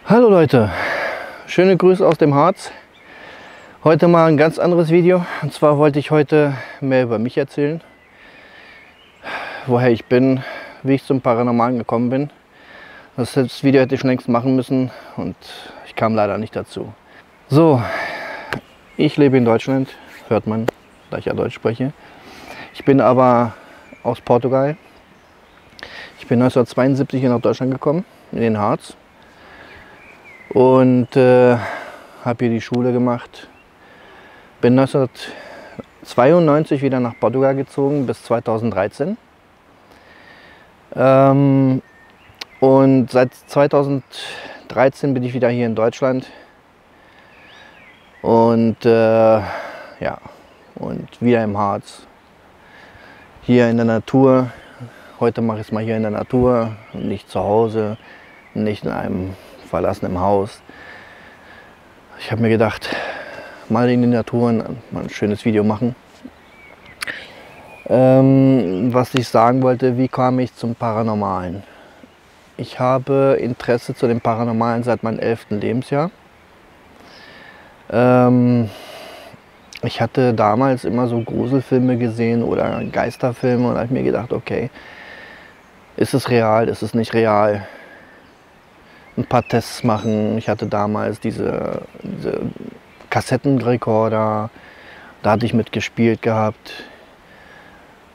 Hallo Leute, schöne Grüße aus dem Harz. Heute mal ein ganz anderes Video. Und zwar wollte ich heute mehr über mich erzählen. Woher ich bin, wie ich zum Paranormalen gekommen bin. Das Video hätte ich schon längst machen müssen und ich kam leider nicht dazu. So, ich lebe in Deutschland, hört man, da ich ja Deutsch spreche. Ich bin aber aus Portugal. Ich bin 1972 hier nach Deutschland gekommen, in den Harz. Und habe hier die Schule gemacht. Bin 1992 wieder nach Portugal gezogen bis 2013. Und seit 2013 bin ich wieder hier in Deutschland. Und ja, und wieder im Harz. Hier in der Natur. Heute mache ich es mal hier in der Natur, nicht zu Hause, nicht in einem verlassenen Haus. Ich habe mir gedacht, mal in die Natur mal ein schönes Video machen. Was ich sagen wollte, wie kam ich zum Paranormalen? Ich habe Interesse zu dem Paranormalen seit meinem 11. Lebensjahr. Ich hatte damals immer so Gruselfilme gesehen oder Geisterfilme und habe ich mir gedacht, okay, ist es real, ist es nicht real? Ein paar Tests machen. Ich hatte damals diese Kassettenrekorder, da hatte ich mitgespielt gehabt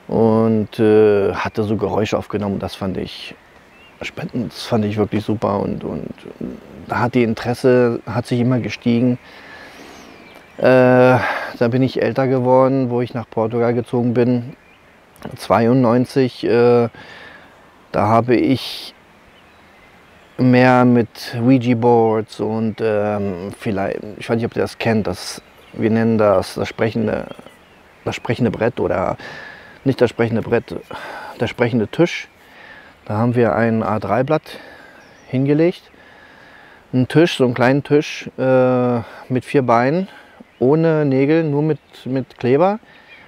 und hatte so Geräusche aufgenommen. Das fand ich wirklich super und da hat die Interesse hat sich immer gestiegen. Da bin ich älter geworden, wo ich nach Portugal gezogen bin, 92. Da habe ich mehr mit Ouija Boards und vielleicht, ich weiß nicht, ob ihr das kennt, wir nennen das sprechende Brett oder nicht das sprechende Brett, der sprechende Tisch. Da haben wir ein A3-Blatt hingelegt, einen Tisch, so einen kleinen Tisch mit 4 Beinen, ohne Nägel, nur mit Kleber.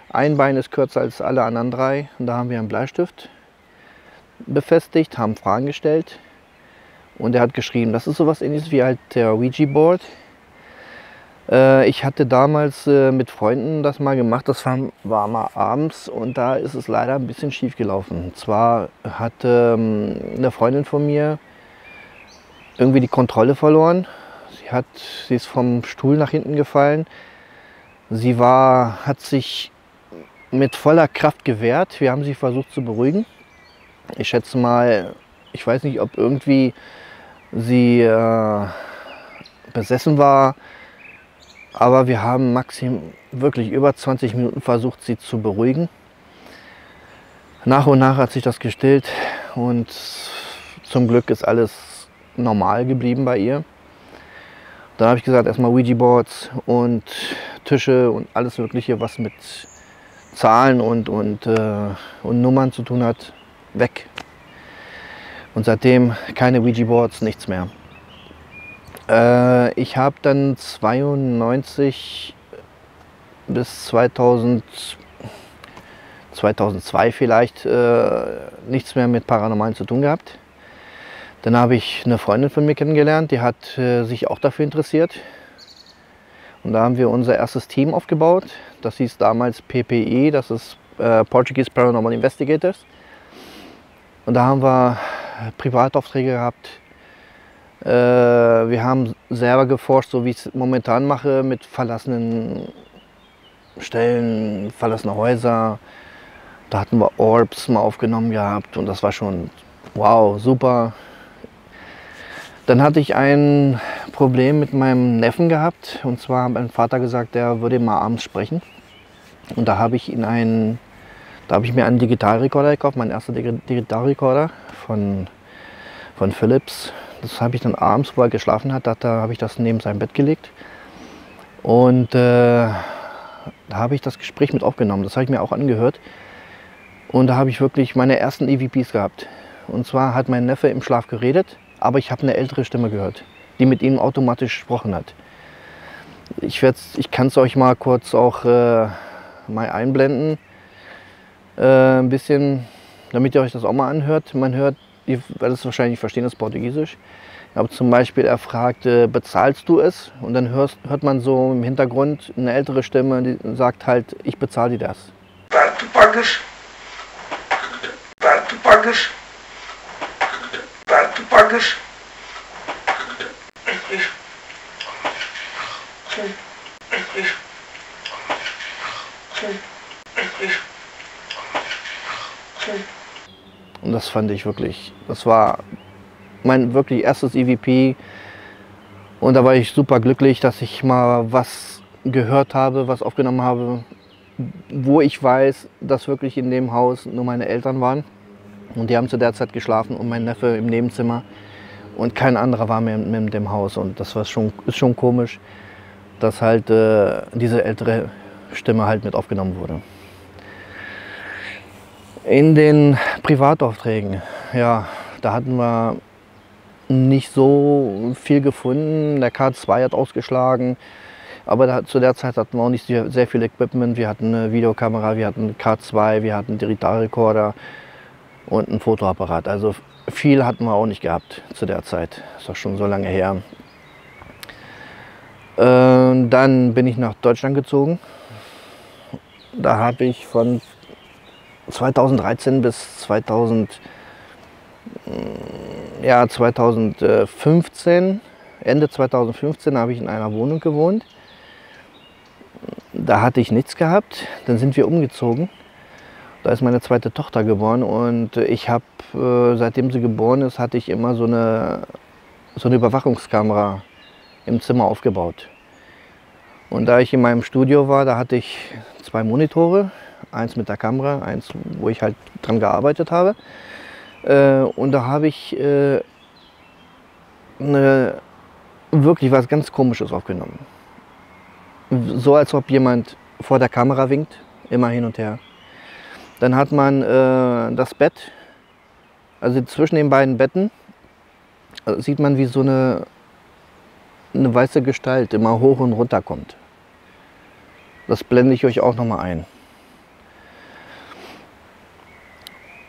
Ein Bein ist kürzer als alle anderen 3 und da haben wir einen Bleistift befestigt, haben Fragen gestellt. Und er hat geschrieben, das ist sowas ähnliches wie halt der Ouija Board. Ich hatte damals mit Freunden das mal gemacht, das war mal abends und da ist es leider ein bisschen schief gelaufen. Und zwar hatte eine Freundin von mir irgendwie die Kontrolle verloren. Sie ist vom Stuhl nach hinten gefallen. Sie hat sich mit voller Kraft gewehrt. Wir haben sie versucht zu beruhigen. Ich schätze mal, ich weiß nicht, ob irgendwie sie besessen war, aber wir haben wirklich über 20 Minuten versucht, sie zu beruhigen. Nach und nach hat sich das gestillt und zum Glück ist alles normal geblieben bei ihr. Dann habe ich gesagt, erstmal Ouija Boards und Tische und alles Mögliche, was mit Zahlen und Nummern zu tun hat, weg. Und seitdem keine Ouija Boards, nichts mehr. Ich habe dann 92 bis 2002 vielleicht nichts mehr mit Paranormalen zu tun gehabt. Dann habe ich eine Freundin von mir kennengelernt, die hat sich auch dafür interessiert. Und da haben wir unser erstes Team aufgebaut. Das hieß damals PPI, das ist Portuguese Paranormal Investigators. Und da haben wir Privataufträge gehabt. Wir haben selber geforscht, so wie ich es momentan mache, mit verlassenen Stellen, verlassene Häuser. Da hatten wir Orbs mal aufgenommen gehabt und das war schon Wow, super. Dann hatte ich ein Problem mit meinem Neffen gehabt. Und zwar hat mein Vater gesagt, er würde mal abends sprechen. Und da habe ich mir einen Digitalrekorder gekauft, mein erster Digitalrekorder von Philips. Das habe ich dann abends, wo er geschlafen hat, da habe ich das neben sein Bett gelegt. Und da habe ich das Gespräch mit aufgenommen. Das habe ich mir auch angehört. Und da habe ich wirklich meine ersten EVPs gehabt. Und zwar hat mein Neffe im Schlaf geredet, aber ich habe eine ältere Stimme gehört, die mit ihm automatisch gesprochen hat. Ich kann es euch mal kurz auch mal einblenden. Ein bisschen, damit ihr euch das auch mal anhört. Man hört, ihr werdet es wahrscheinlich verstehen, das ist Portugiesisch. Aber zum Beispiel, er fragt, bezahlst du es? Und dann hört man so im Hintergrund eine ältere Stimme, die sagt halt, ich bezahle dir das. Tu pagas? Tu pagas? Tu pagas? Und das fand ich wirklich, das war mein wirklich erstes EVP. Und da war ich super glücklich, dass ich mal was gehört habe, was aufgenommen habe, wo ich weiß, dass wirklich in dem Haus nur meine Eltern waren. Und die haben zu der Zeit geschlafen und mein Neffe im Nebenzimmer. Und kein anderer war mehr in dem Haus. Und das ist schon komisch, dass halt diese ältere Stimme halt mit aufgenommen wurde. In den Privataufträgen, ja, da hatten wir nicht so viel gefunden. Der K2 hat ausgeschlagen, aber zu der Zeit hatten wir auch nicht sehr viel Equipment. Wir hatten eine Videokamera, wir hatten K2, wir hatten einen Digitalrekorder und einen Fotoapparat. Also viel hatten wir auch nicht gehabt zu der Zeit. Das ist doch schon so lange her. Dann bin ich nach Deutschland gezogen. Da habe ich von 2013 bis 2015, Ende 2015 habe ich in einer Wohnung gewohnt. Da hatte ich nichts gehabt. Dann sind wir umgezogen. Da ist meine zweite Tochter geboren und ich habe, seitdem sie geboren ist, hatte ich immer so eine Überwachungskamera im Zimmer aufgebaut. Und da ich in meinem Studio war, da hatte ich 2 Monitore. Eins mit der Kamera, eins, wo ich halt dran gearbeitet habe. Und da habe ich wirklich was ganz Komisches aufgenommen. So als ob jemand vor der Kamera winkt, immer hin und her. Dann hat man das Bett, also zwischen den beiden Betten, sieht man, wie so eine weiße Gestalt immer hoch und runter kommt. Das blende ich euch auch nochmal ein.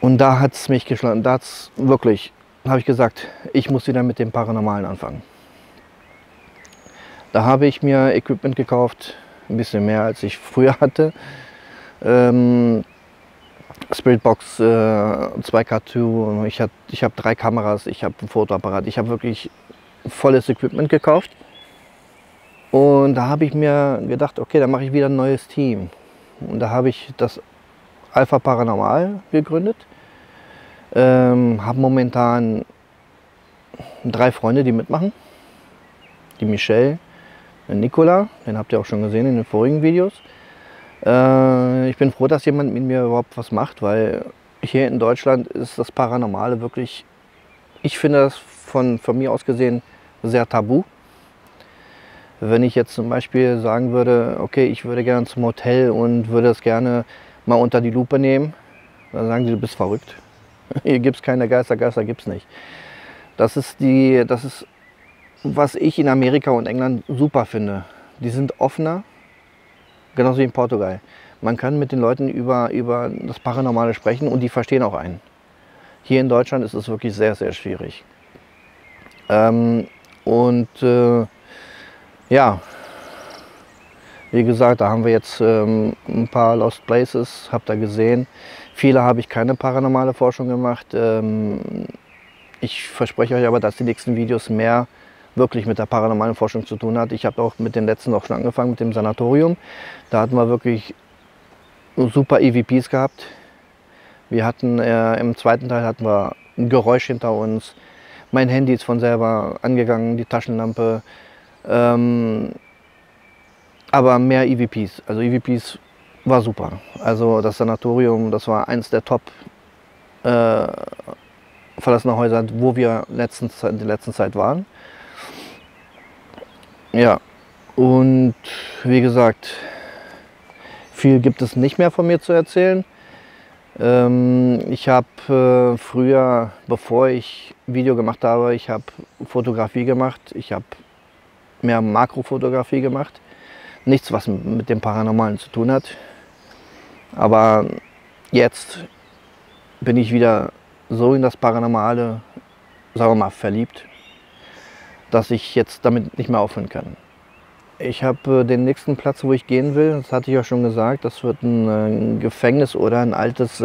Und da hat es mich geschlagen, da habe ich gesagt, ich muss wieder mit dem Paranormalen anfangen. Da habe ich mir Equipment gekauft, ein bisschen mehr als ich früher hatte. Spiritbox 2K2, ich habe 3 Kameras, ich habe ein Fotoapparat, ich habe wirklich volles Equipment gekauft. Und da habe ich mir gedacht, okay, dann mache ich wieder ein neues Team. Und da habe ich das Alpha Paranormal gegründet. Habe momentan 3 Freunde, die mitmachen. Die Michelle, den Nicola, den habt ihr auch schon gesehen in den vorigen Videos. Ich bin froh, dass jemand mit mir überhaupt was macht, weil hier in Deutschland ist das Paranormale wirklich, ich finde das von mir aus gesehen sehr tabu. Wenn ich jetzt zum Beispiel sagen würde, okay, ich würde gerne zum Hotel und würde es gerne mal unter die Lupe nehmen, dann sagen die, du bist verrückt. Hier gibt es keine Geister, Geister gibt es nicht. Das ist, was ich in Amerika und England super finde. Die sind offener, genauso wie in Portugal. Man kann mit den Leuten über das Paranormale sprechen und die verstehen auch einen. Hier in Deutschland ist es wirklich sehr, sehr schwierig. Ja, wie gesagt, da haben wir jetzt ein paar Lost Places, habt ihr gesehen. Viele habe ich keine paranormale Forschung gemacht. Ich verspreche euch aber, dass die nächsten Videos mehr wirklich mit der paranormalen Forschung zu tun hat. Ich habe auch mit den letzten auch schon angefangen, mit dem Sanatorium. Da hatten wir wirklich super EVPs gehabt. Wir hatten im zweiten Teil hatten wir ein Geräusch hinter uns. Mein Handy ist von selber angegangen, die Taschenlampe. Aber mehr EVPs. Also EVPs war super. Also das Sanatorium, das war eins der Top verlassene Häuser, wo wir in der letzten Zeit waren. Ja, und wie gesagt, viel gibt es nicht mehr von mir zu erzählen. Ich habe früher, bevor ich Video gemacht habe, ich habe Fotografie gemacht. Ich habe mehr Makrofotografie gemacht. Nichts, was mit dem Paranormalen zu tun hat. Aber jetzt bin ich wieder so in das Paranormale, sagen wir mal, verliebt, dass ich jetzt damit nicht mehr aufhören kann. Ich habe den nächsten Platz, wo ich gehen will, das hatte ich ja schon gesagt, das wird ein Gefängnis oder ein altes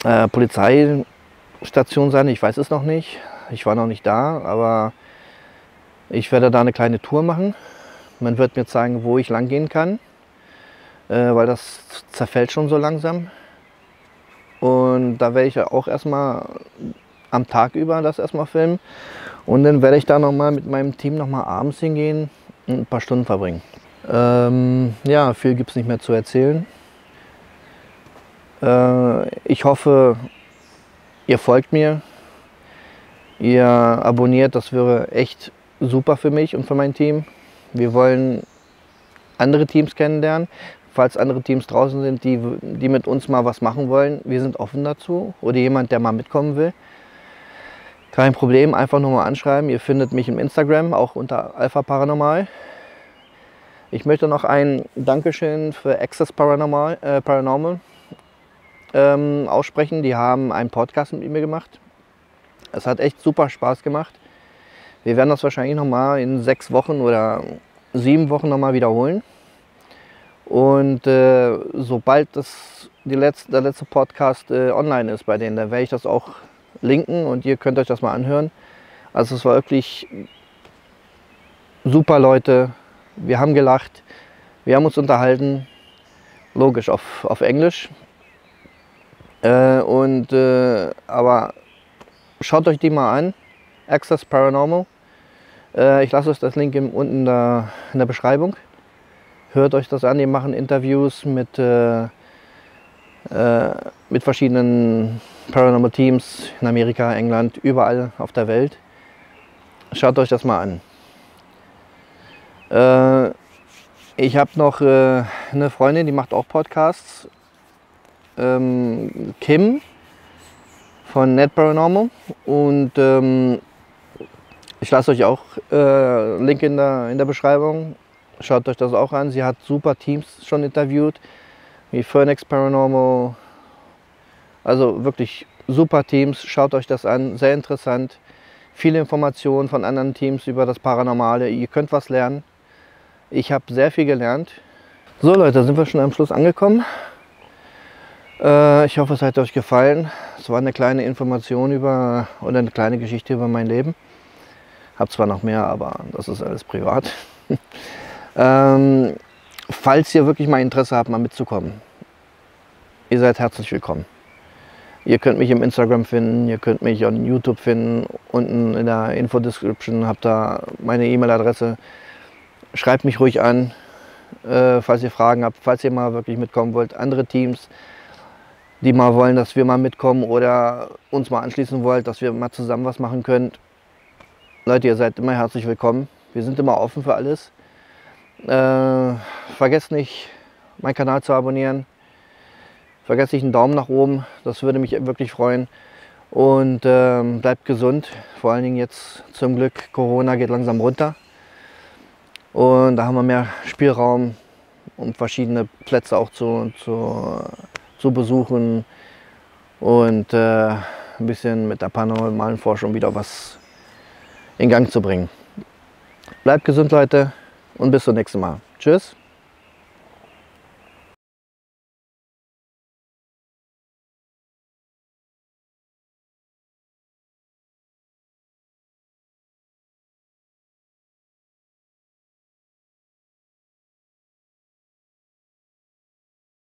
Polizeistation sein. Ich weiß es noch nicht. Ich war noch nicht da, aber ich werde da eine kleine Tour machen. Man wird mir zeigen, wo ich lang gehen kann, weil das zerfällt schon so langsam. Und da werde ich auch erstmal am Tag über das erstmal filmen. Und dann werde ich da nochmal mit meinem Team nochmal abends hingehen und ein paar Stunden verbringen. Ja, viel gibt es nicht mehr zu erzählen. Ich hoffe, ihr folgt mir, ihr abonniert, das wäre echt super für mich und für mein Team. Wir wollen andere Teams kennenlernen. Falls andere Teams draußen sind, die mit uns mal was machen wollen, wir sind offen dazu. Oder jemand, der mal mitkommen will. Kein Problem, einfach nur mal anschreiben. Ihr findet mich im Instagram, auch unter Alpha Paranormal. Ich möchte noch ein Dankeschön für Access Paranormal aussprechen. Die haben einen Podcast mit mir gemacht. Es hat echt super Spaß gemacht. Wir werden das wahrscheinlich noch mal in 6 Wochen oder 7 Wochen noch mal wiederholen. Und sobald der letzte Podcast online ist bei denen, dann werde ich das auch linken und ihr könnt euch das mal anhören. Also es war wirklich super, Leute. Wir haben gelacht, wir haben uns unterhalten, logisch auf Englisch. Aber schaut euch die mal an, Access Paranormal. Ich lasse euch das Link unten in der Beschreibung. Hört euch das an, die machen Interviews mit verschiedenen Paranormal Teams in Amerika, England, überall auf der Welt. Schaut euch das mal an. Ich habe noch eine Freundin, die macht auch Podcasts. Kim von Net Paranormal. Und ich lasse euch auch Link in der Beschreibung. Schaut euch das auch an. Sie hat super Teams schon interviewt, wie Phoenix Paranormal. Also wirklich super Teams. Schaut euch das an. Sehr interessant. Viele Informationen von anderen Teams über das Paranormale. Ihr könnt was lernen. Ich habe sehr viel gelernt. So Leute, da sind wir schon am Schluss angekommen. Ich hoffe, es hat euch gefallen. Es war eine kleine Information oder eine kleine Geschichte über mein Leben. Habe zwar noch mehr, aber das ist alles privat. Falls ihr wirklich mal Interesse habt, mal mitzukommen, ihr seid herzlich willkommen. Ihr könnt mich im Instagram finden, ihr könnt mich auf YouTube finden. Unten in der Info-Description habt ihr meine E-Mail-Adresse. Schreibt mich ruhig an, falls ihr Fragen habt, falls ihr mal wirklich mitkommen wollt. Andere Teams, die mal wollen, dass wir mal mitkommen oder uns mal anschließen wollt, dass wir mal zusammen was machen können. Leute, ihr seid immer herzlich willkommen. Wir sind immer offen für alles. Vergesst nicht, meinen Kanal zu abonnieren. Vergesst nicht einen Daumen nach oben, das würde mich wirklich freuen. Und bleibt gesund, vor allen Dingen jetzt zum Glück, Corona geht langsam runter. Und da haben wir mehr Spielraum, um verschiedene Plätze auch zu besuchen und ein bisschen mit der paranormalen Forschung wieder was in Gang zu bringen. Bleibt gesund, Leute, und bis zum nächsten Mal. Tschüss.